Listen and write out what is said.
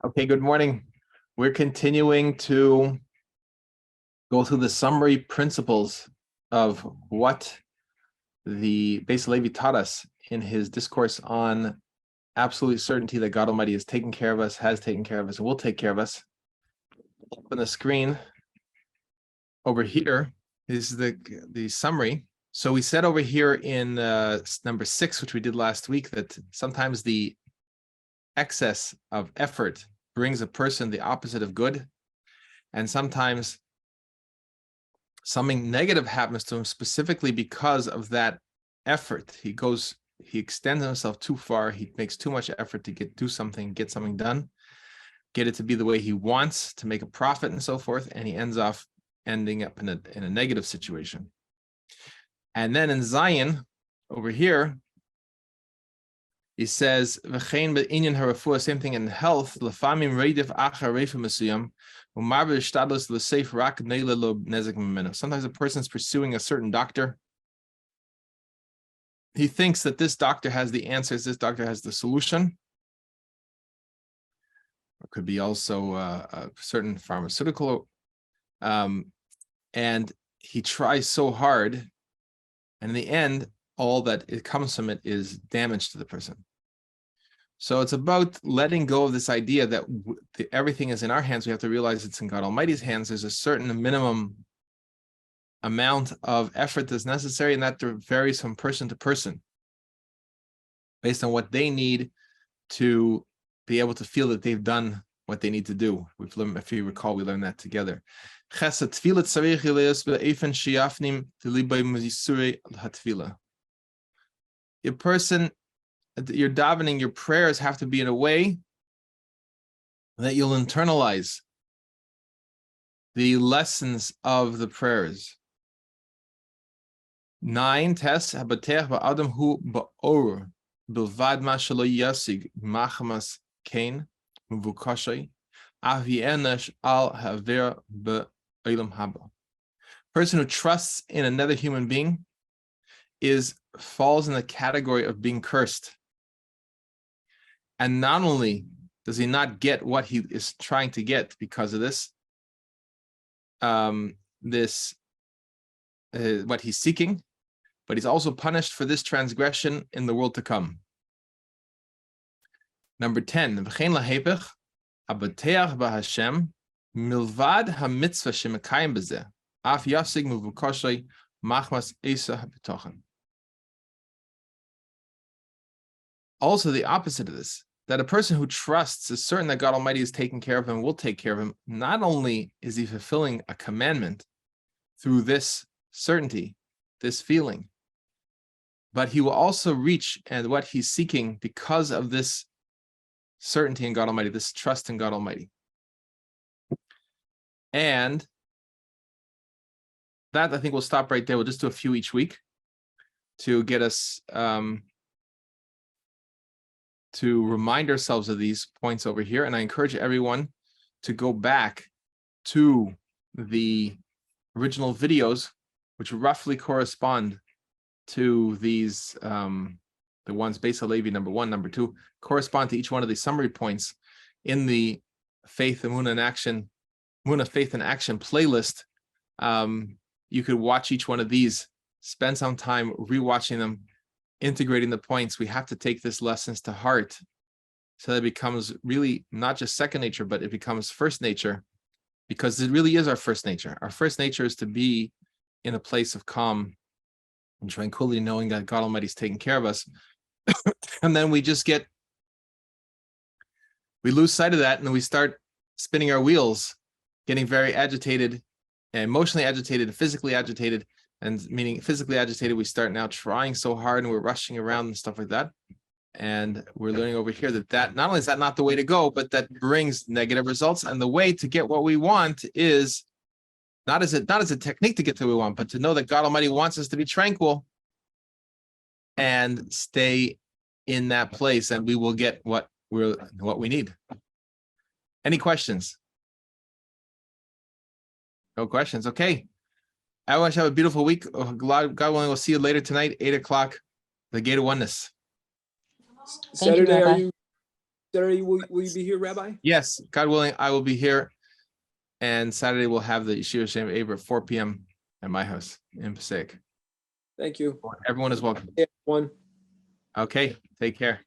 Okay, good morning. We're continuing to go through the summary principles of what the Beis Levi taught us in his discourse on absolute certainty that God Almighty is taking care of us, has taken care of us, and will take care of us. On the screen over here is the summary. So we said over here in number 6, which we did last week, that sometimes the excess of effort brings a person the opposite of good, and sometimes something negative happens to him specifically because of that effort. He extends himself too far. He makes too much effort to get something done, get it to be the way he wants, to make a profit and so forth, and he ending up in a negative situation. And then in Zion, over here, he says, same thing in health. Sometimes a person's pursuing a certain doctor. He thinks that this doctor has the answers, this doctor has the solution. It could be also a certain pharmaceutical. And he tries so hard, and in the end, all that it comes from it is damage to the person. So it's about letting go of this idea that everything is in our hands. We have to realize it's in God Almighty's hands. There's a certain minimum amount of effort that's necessary, and that varies from person to person based on what they need to be able to feel that they've done what they need to do. We've learned, if you recall, we learned that together. A person, your davening, your prayers have to be in a way that you'll internalize the lessons of the prayers. 9, Tes habatech ba'adam hu ba'or bilvad ma shelo yasig machamas kain muvukashay avienesh al haver be'olam haba. Person who trusts in another human being falls in the category of being cursed. And not only does he not get what he is trying to get because of this, what he's seeking, but he's also punished for this transgression in the world to come. Number 10, v'chein lahepech habateach b'Hashem milvad hamitzvah shemekayim b'zeh af yafsig muvukoshay machmas esa habitochen. Also, the opposite of this, that a person who trusts is certain that God Almighty is taking care of him, will take care of him. Not only is he fulfilling a commandment through this certainty, this feeling, but he will also reach and what he's seeking because of this certainty in God Almighty, this trust in God Almighty. And that, I think we'll stop right there. We'll just do a few each week to get us to remind ourselves of these points over here. And I encourage everyone to go back to the original videos, which roughly correspond to these, the ones Beis Levi number 1, number 2, correspond to each one of these summary points in the Faith, Emunah, and Action, Emunah, Faith, and Action playlist. You could watch each one of these, spend some time rewatching them, integrating the points. We have to take these lessons to heart so that it becomes really not just second nature, but it becomes first nature, because it really is our first nature. Our first nature is to be in a place of calm and tranquility, knowing that God Almighty is taking care of us. And then we lose sight of that, and we start spinning our wheels, getting very agitated, emotionally agitated, and physically agitated. And meaning physically agitated, we start now trying so hard and we're rushing around and stuff like that. And we're learning over here that not only is that not the way to go, but that brings negative results. And the way to get what we want is not as a technique to get to what we want, but to know that God Almighty wants us to be tranquil and stay in that place, and we will get what we need. Any questions? No questions. Okay. I want you to have a beautiful week. God willing, we'll see you later tonight, 8 o'clock, the Gate of Oneness. Saturday, are you Saturday, will you be here, Rabbi? Yes, God willing, I will be here. And Saturday we'll have the Yeshiva Shem Aver at 4 p.m. at my house in Passaic. Thank you. Everyone is welcome. Everyone. Okay, take care.